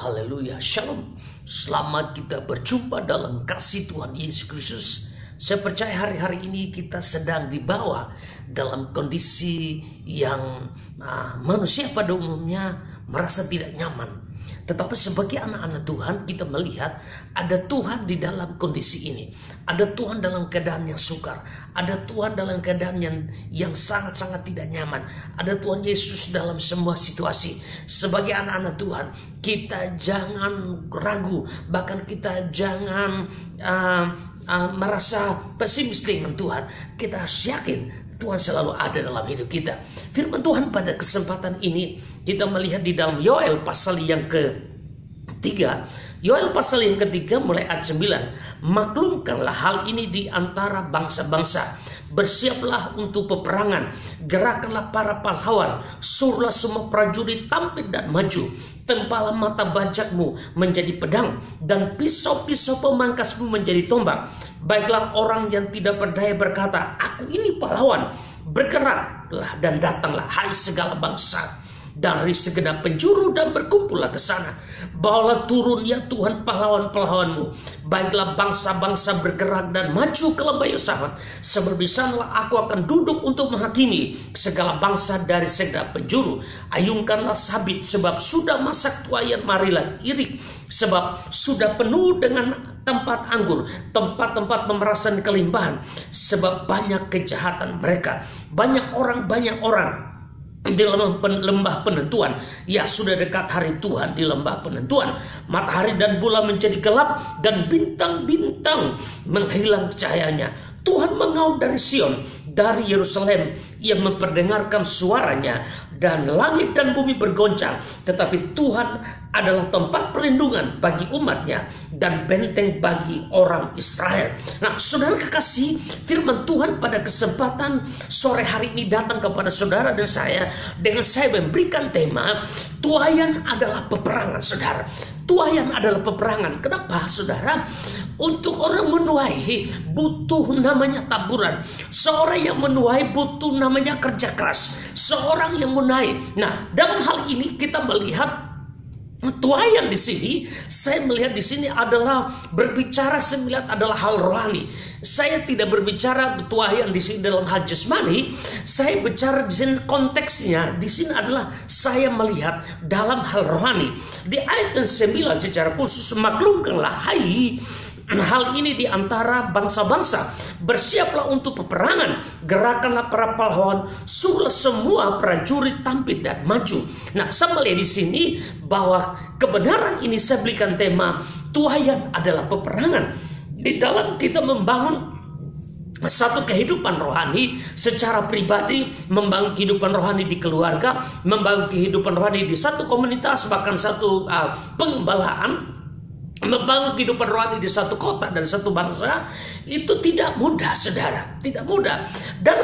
Haleluya, shalom. Selamat kita berjumpa dalam kasih Tuhan Yesus Kristus. Saya percaya hari-hari ini kita sedang dibawa dalam kondisi yang manusia pada umumnya merasa tidak nyaman. Tetapi sebagai anak-anak Tuhan kita melihat ada Tuhan di dalam kondisi ini. Ada Tuhan dalam keadaan yang sukar. Ada Tuhan dalam keadaan yang sangat-sangat tidak nyaman. Ada Tuhan Yesus dalam semua situasi. Sebagai anak-anak Tuhan kita jangan ragu. Bahkan kita jangan merasa pesimis dengan Tuhan. Kita harus yakin Tuhan selalu ada dalam hidup kita. Firman Tuhan pada kesempatan ini kita melihat di dalam Yoel pasal yang ketiga. Yoel pasal yang ketiga mulai ayat 9. Maklumkanlah hal ini di antara bangsa-bangsa. Bersiaplah untuk peperangan. Gerakkanlah para pahlawan. Suruhlah semua prajurit tampil dan maju. Tempalah mata bajakmu menjadi pedang, dan pisau-pisau pemangkasmu menjadi tombak. Baiklah orang yang tidak berdaya berkata, aku ini pahlawan. Bergeraklah dan datanglah, hai segala bangsa dari segenap penjuru, dan berkumpullah ke sana. Bawalah turun ya Tuhan pahlawan-pahlawanmu. Baiklah bangsa-bangsa bergerak dan maju ke lembah Yosafat. Sebab di sanalah aku akan duduk untuk menghakimi segala bangsa dari segenap penjuru. Ayunkanlah sabit, sebab sudah masak tuayan, marilah irik. Sebab sudah penuh dengan tempat anggur, tempat-tempat pemerasan kelimpahan. Sebab banyak kejahatan mereka. Banyak orang di lembah penentuan. Ya, sudah dekat hari Tuhan di lembah penentuan. Matahari dan bulan menjadi gelap, dan bintang-bintang menghilang cahayanya. Tuhan mengaum dari Sion, dari Yerusalem. Ia memperdengarkan suaranya, dan langit dan bumi bergoncang. Tetapi Tuhan adalah tempat perlindungan bagi umatnya, dan benteng bagi orang Israel. Nah, saudara kekasih, firman Tuhan pada kesempatan sore hari ini datang kepada saudara dan saya dengan saya memberikan tema tuayan adalah peperangan. Saudara, tuayan adalah peperangan. Kenapa, saudara? Untuk orang menuai butuh namanya taburan. Seorang yang menuai butuh namanya kerja keras. Seorang yang menuai. Nah, dalam hal ini kita melihat tuayan di sini, saya melihat di sini adalah berbicara, saya melihat adalah hal rohani. Saya tidak berbicara tuayan di sini dalam hal jasmani. Saya bicara di sini konteksnya. Di sini adalah saya melihat dalam hal rohani. Di ayat 9 secara khusus, maklumkanlah hai hal ini di antara bangsa-bangsa. Bersiaplah untuk peperangan. Gerakanlah para pahlawan. Suruhlah semua prajurit tampil dan maju. Nah, saya melihat di sini bahwa kebenaran ini saya berikan tema tuayan adalah peperangan. Di dalam kita membangun satu kehidupan rohani secara pribadi, membangun kehidupan rohani di keluarga, membangun kehidupan rohani di satu komunitas, bahkan satu pengembalaan, membangun kehidupan rohani di satu kota dan satu bangsa, itu tidak mudah, saudara, tidak mudah. Dan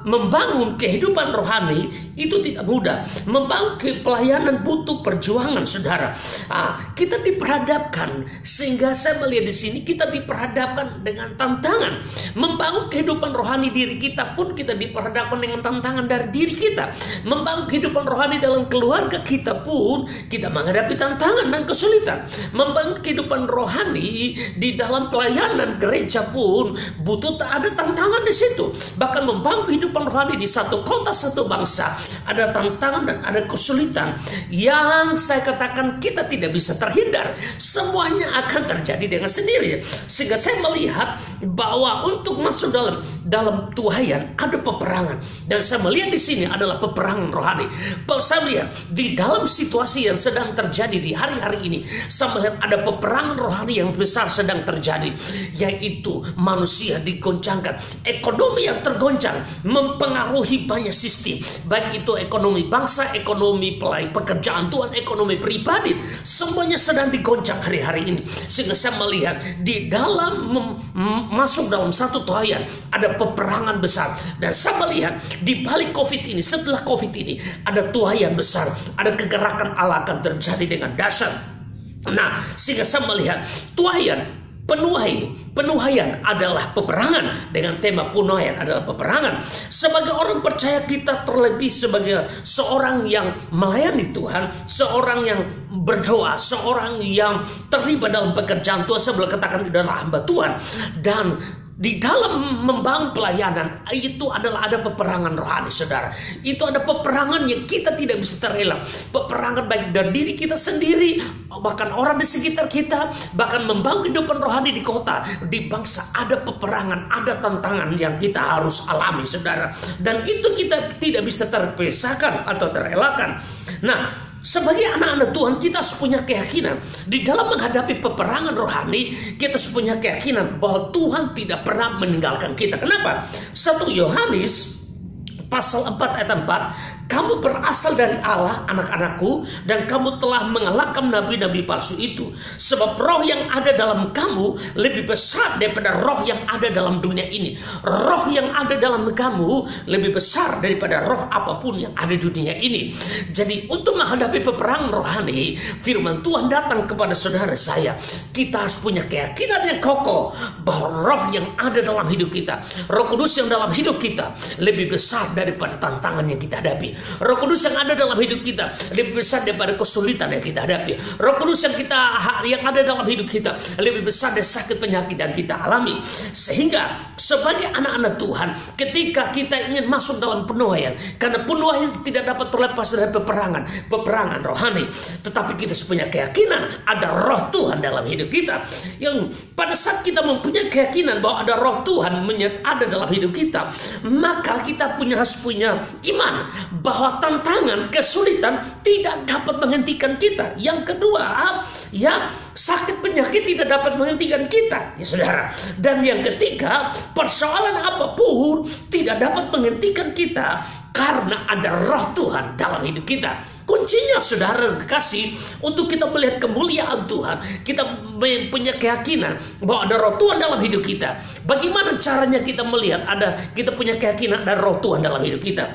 membangun kehidupan rohani itu tidak mudah. Membangun pelayanan butuh perjuangan, saudara. Kita diperhadapkan, sehingga saya melihat di sini kita diperhadapkan dengan tantangan. Membangun kehidupan rohani diri kita pun kita diperhadapkan dengan tantangan dari diri kita. Membangun kehidupan rohani dalam keluarga kita pun kita menghadapi tantangan dan kesulitan. Membangun kehidupan rohani di dalam pelayanan gereja pun butuh ada tantangan di situ. Bahkan membangun kehidupan rohani di satu kota, satu bangsa, ada tantangan dan ada kesulitan yang saya katakan kita tidak bisa terhindar. Semuanya akan terjadi dengan sendiri. Sehingga saya melihat bahwa untuk masuk dalam tuayan ada peperangan, dan saya melihat di sini adalah peperangan rohani. Bahwa saya melihat di dalam situasi yang sedang terjadi di hari-hari ini, saya melihat ada peperangan rohani yang besar sedang terjadi, yaitu manusia digoncangkan, ekonomi yang tergoncang mempengaruhi banyak sistem, baik itu ekonomi bangsa, ekonomi pekerjaan Tuhan, ekonomi pribadi, semuanya sedang digoncang hari-hari ini. Sehingga saya melihat di dalam masuk dalam satu tuayan ada peperangan besar, dan saya melihat di balik COVID ini, setelah COVID ini ada tuayan besar, ada kegerakan Allah akan terjadi dengan dahsyat. Nah, sehingga saya melihat tuayan Penuhaian adalah peperangan. Dengan tema penuhaian adalah peperangan. Sebagai orang percaya, kita terlebih sebagai seorang yang melayani Tuhan, seorang yang berdoa, seorang yang terlibat dalam pekerjaan Tuhan. Saya boleh katakan itu adalah hamba Tuhan. Dan di dalam membangun pelayanan itu adalah ada peperangan rohani, saudara. Itu ada peperangan yang kita tidak bisa terelak. Peperangan baik dari diri kita sendiri, bahkan orang di sekitar kita, bahkan membangun kehidupan rohani di kota, di bangsa. Ada peperangan, ada tantangan yang kita harus alami, saudara. Dan itu kita tidak bisa terpisahkan atau terelakkan. Nah, sebagai anak-anak Tuhan, kita harus punya keyakinan di dalam menghadapi peperangan rohani. Kita harus punya keyakinan bahwa Tuhan tidak pernah meninggalkan kita. Kenapa? 1 Yohanes pasal 4 ayat 4, kamu berasal dari Allah, anak-anakku, dan kamu telah mengalahkan nabi-nabi palsu itu. Sebab roh yang ada dalam kamu lebih besar daripada roh yang ada dalam dunia ini. Roh yang ada dalam kamu lebih besar daripada roh apapun yang ada di dunia ini. Jadi untuk menghadapi peperangan rohani, firman Tuhan datang kepada saudara saya. Kita harus punya keyakinan yang kokoh bahwa roh yang ada dalam hidup kita, Roh Kudus yang dalam hidup kita lebih besar daripada tantangan yang kita hadapi. Roh Kudus yang ada dalam hidup kita lebih besar daripada kesulitan yang kita hadapi. Roh Kudus yang ada dalam hidup kita lebih besar dari sakit penyakit yang kita alami. Sehingga sebagai anak-anak Tuhan, ketika kita ingin masuk dalam penuhaian, karena penuhaian tidak dapat terlepas dari peperangan rohani, tetapi kita punya keyakinan ada roh Tuhan dalam hidup kita. Yang pada saat kita mempunyai keyakinan bahwa ada roh Tuhan ada dalam hidup kita, maka kita harus punya iman bahwa tantangan, kesulitan tidak dapat menghentikan kita. Yang kedua, sakit penyakit tidak dapat menghentikan kita, ya saudara. Dan yang ketiga, persoalan apapun tidak dapat menghentikan kita karena ada roh Tuhan dalam hidup kita. Kuncinya, saudara kekasih, untuk kita melihat kemuliaan Tuhan, kita punya keyakinan bahwa ada roh Tuhan dalam hidup kita. Bagaimana caranya kita melihat kita punya keyakinan ada roh Tuhan dalam hidup kita?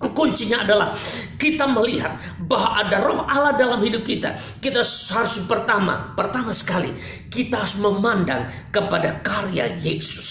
Kuncinya adalah kita melihat bahwa ada roh Allah dalam hidup kita. Kita harus pertama sekali kita harus memandang kepada karya Yesus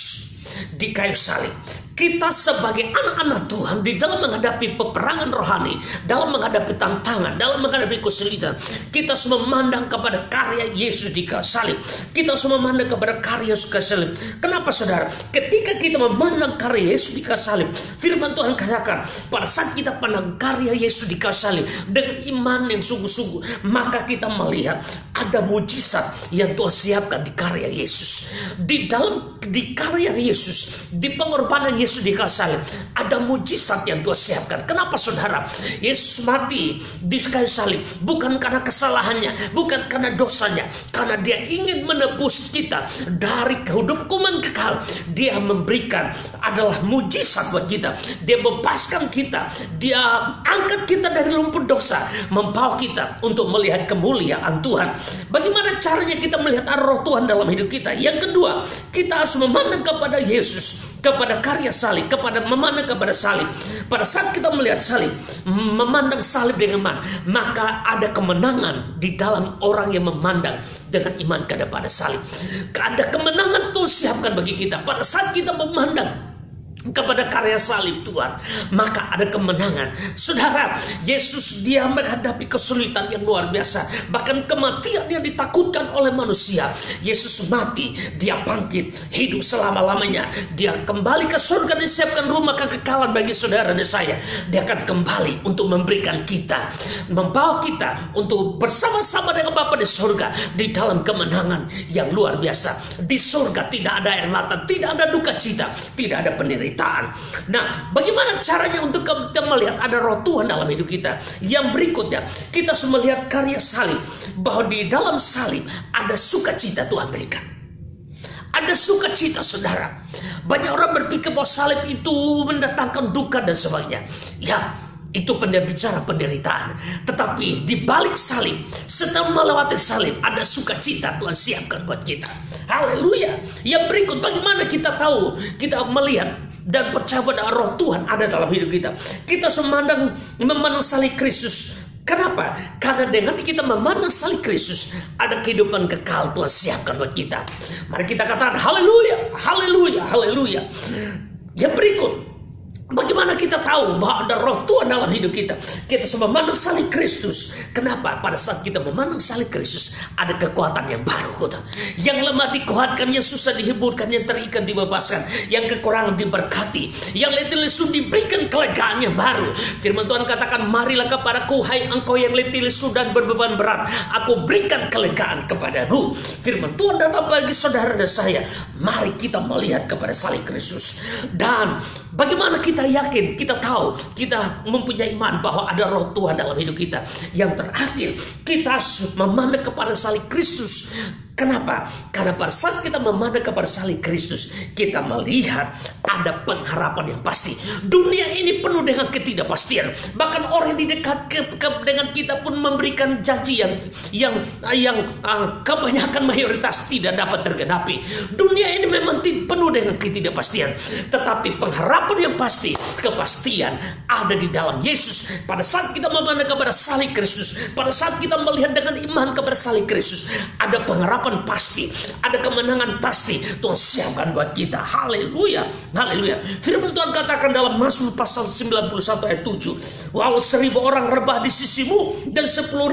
di kayu salib. Kita sebagai anak-anak Tuhan di dalam menghadapi peperangan rohani, dalam menghadapi tantangan, dalam menghadapi kesulitan, kita harus memandang kepada karya Yesus di kayu salib. Kita harus memandang kepada karya Yesus di kayu salib. Kenapa, saudara? Ketika kita memandang karya Yesus di kayu salib, firman Tuhan katakan, pada saat kita pandang karya Yesus di kayu salib dengan iman yang sungguh-sungguh, maka kita melihat ada mujizat yang Tuhan siapkan di karya Yesus. Di karya Yesus, di pengorbanan Yesus di kayu salib, ada mujizat yang Tuhan siapkan. Kenapa, saudara? Yesus mati di kayu salib bukan karena kesalahannya, bukan karena dosanya, karena Dia ingin menebus kita dari hukuman kekal. Dia memberikan adalah mujizat buat kita. Dia bebaskan kita, Dia angkat kita dari lumpur dosa, membawa kita untuk melihat kemuliaan Tuhan. Bagaimana caranya kita melihat roh Tuhan dalam hidup kita? Yang kedua, kita harus memandang kepada Yesus, kepada karya salib, memandang kepada salib. Pada saat kita melihat salib, memandang salib dengan iman, maka ada kemenangan di dalam orang yang memandang dengan iman kepada salib. Ada kemenangan Tuhan siapkan bagi kita. Pada saat kita memandang kepada karya salib Tuhan, maka ada kemenangan. Saudara, Yesus Dia menghadapi kesulitan yang luar biasa, bahkan kematian yang ditakutkan oleh manusia. Yesus mati, Dia bangkit, hidup selama-lamanya. Dia kembali ke surga dan siapkan rumah kekekalan bagi saudara dan saya. Dia akan kembali untuk memberikan kita, membawa kita untuk bersama-sama dengan Bapa di surga, di dalam kemenangan yang luar biasa. Di surga tidak ada air mata, tidak ada duka cita, tidak ada penderitaan. Nah, bagaimana caranya untuk kita melihat ada roh Tuhan dalam hidup kita? Yang berikutnya, kita harus melihat karya salib, bahwa di dalam salib ada sukacita Tuhan berikan. Ada sukacita, saudara. Banyak orang berpikir bahwa salib itu mendatangkan duka dan sebagainya. Ya, itu bicara penderitaan. Tetapi di balik salib, setelah melewati salib, ada sukacita Tuhan siapkan buat kita. Haleluya. Yang berikut, bagaimana kita tahu, kita melihat dan percaya pada roh Tuhan ada dalam hidup kita? Kita memandang salib Kristus Kenapa? Karena dengan kita memandang salib Kristus, ada kehidupan kekal Tuhan siapkan buat kita. Mari kita katakan haleluya, haleluya, haleluya. Yang berikut, bagaimana kita tahu bahwa ada roh Tuhan dalam hidup kita? Kita semua memandang salib Kristus. Kenapa? Pada saat kita memandang salib Kristus, ada kekuatan yang baru. Yang lemah dikuatkan, yang susah dihiburkan, yang terikat dibebaskan, yang kekurangan diberkati, yang letih lesu diberikan kelegaan yang baru. Firman Tuhan katakan, marilah kepadaku, hai engkau yang letih lesu dan berbeban berat, aku berikan kelegaan kepadamu. Firman Tuhan datang bagi saudara dan saya. Mari kita melihat kepada salib Kristus. Dan bagaimana kita yakin, kita tahu, kita mempunyai iman bahwa ada roh Tuhan dalam hidup kita. Yang terakhir, kita memandang kepada salib Kristus. Kenapa? Karena pada saat kita memandang kepada salib Kristus, kita melihat ada pengharapan yang pasti. Dunia ini penuh dengan ketidakpastian. Bahkan orang di dekat dengan kita pun memberikan janji yang kebanyakan mayoritas tidak dapat tergenapi. Dunia ini memang penuh dengan ketidakpastian. Tetapi pengharapan yang pasti, kepastian ada di dalam Yesus. Pada saat kita memandang kepada salib Kristus, pada saat kita melihat dengan iman kepada salib Kristus, ada pengharapan pasti, ada kemenangan pasti Tuhan siapkan buat kita. Haleluya, haleluya. Firman Tuhan katakan dalam Mazmur pasal 91 ayat 7, walau 1000 orang rebah di sisimu dan 10.000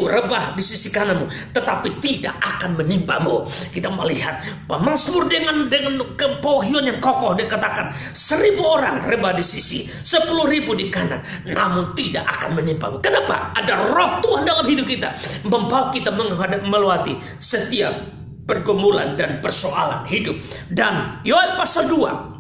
rebah di sisi kananmu, tetapi tidak akan menimpamu. Kita melihat pemazmur dengan kepohyuan yang kokoh. Dia katakan 1000 orang rebah di sisi, 10.000 di kanan, namun tidak akan menimpamu. Kenapa? Ada roh Tuhan dalam hidup kita, membawa kita melewati setiap pergumulan dan persoalan hidup. Dan Yoel pasal 2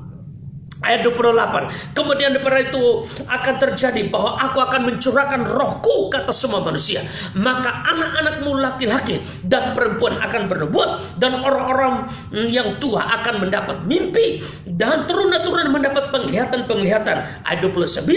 ayat 28, kemudian daripada itu akan terjadi bahwa aku akan mencurahkan rohku ke atas semua manusia, maka anak-anakmu laki-laki dan perempuan akan bernubuat, dan orang-orang yang tua akan mendapat mimpi, dan turun-turun mendapat penglihatan. Ayat 29,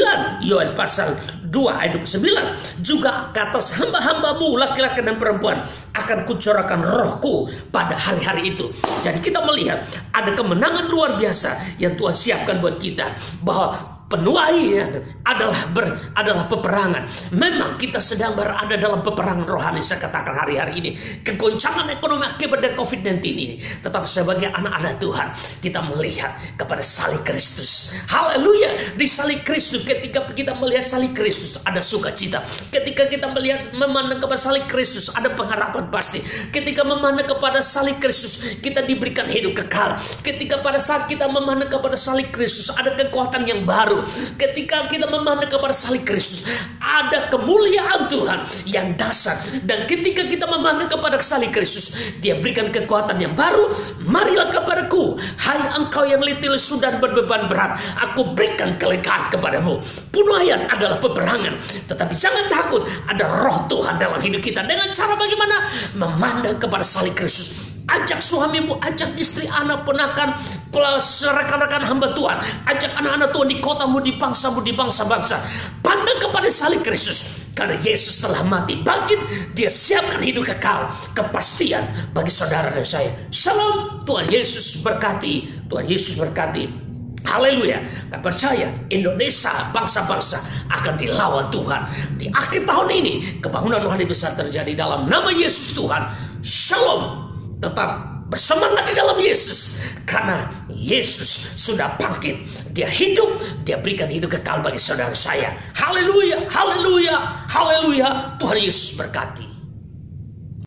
Yoel pasal 2 ayat 29, juga ke atas hamba-hambamu laki-laki dan perempuan akan kucurahkan rohku pada hari-hari itu. Jadi kita melihat ada kemenangan luar biasa yang Tuhan siapkan buat kita, bahwa penuai adalah peperangan. Memang kita sedang berada dalam peperangan rohani. Saya katakan hari-hari ini kegoncangan ekonomi akibat dari COVID-19 ini. Tetapi sebagai anak-anak Tuhan, kita melihat kepada salib Kristus. Haleluya. Di salib Kristus, ketika kita melihat salib Kristus, ada sukacita. Ketika kita memandang kepada salib Kristus, ada pengharapan pasti. Ketika memandang kepada salib Kristus, kita diberikan hidup kekal. Ketika pada saat kita memandang kepada salib Kristus, ada kekuatan yang baru. Ketika kita memandang kepada salib Kristus, ada kemuliaan Tuhan yang dasar. Dan ketika kita memandang kepada salib Kristus, Dia berikan kekuatan yang baru. Marilah kepadaku, hai engkau yang letih lesu dan berbeban berat, aku berikan kelegaan kepadamu. Penuaian adalah peperangan, tetapi jangan takut, ada roh Tuhan dalam hidup kita. Dengan cara bagaimana? Memandang kepada salib Kristus. Ajak suamimu, ajak istri, anak, ponakan, rekan-rekan hamba Tuhan, ajak anak-anak Tuhan di kotamu, di bangsamu, di bangsa-bangsa. Pandang kepada salib Kristus, karena Yesus telah mati, bangkit, Dia siapkan hidup kekal, kepastian bagi saudara dan saya. Shalom, Tuhan Yesus berkati, Tuhan Yesus berkati. Haleluya. Kita percaya Indonesia, bangsa-bangsa akan dilawan Tuhan. Di akhir tahun ini kebangunan rohani besar terjadi dalam nama Yesus Tuhan. Shalom. Tetap bersemangat di dalam Yesus, karena Yesus sudah bangkit. Dia hidup, Dia berikan hidup kekal bagi saudara saya. Haleluya, haleluya, haleluya. Tuhan Yesus berkati.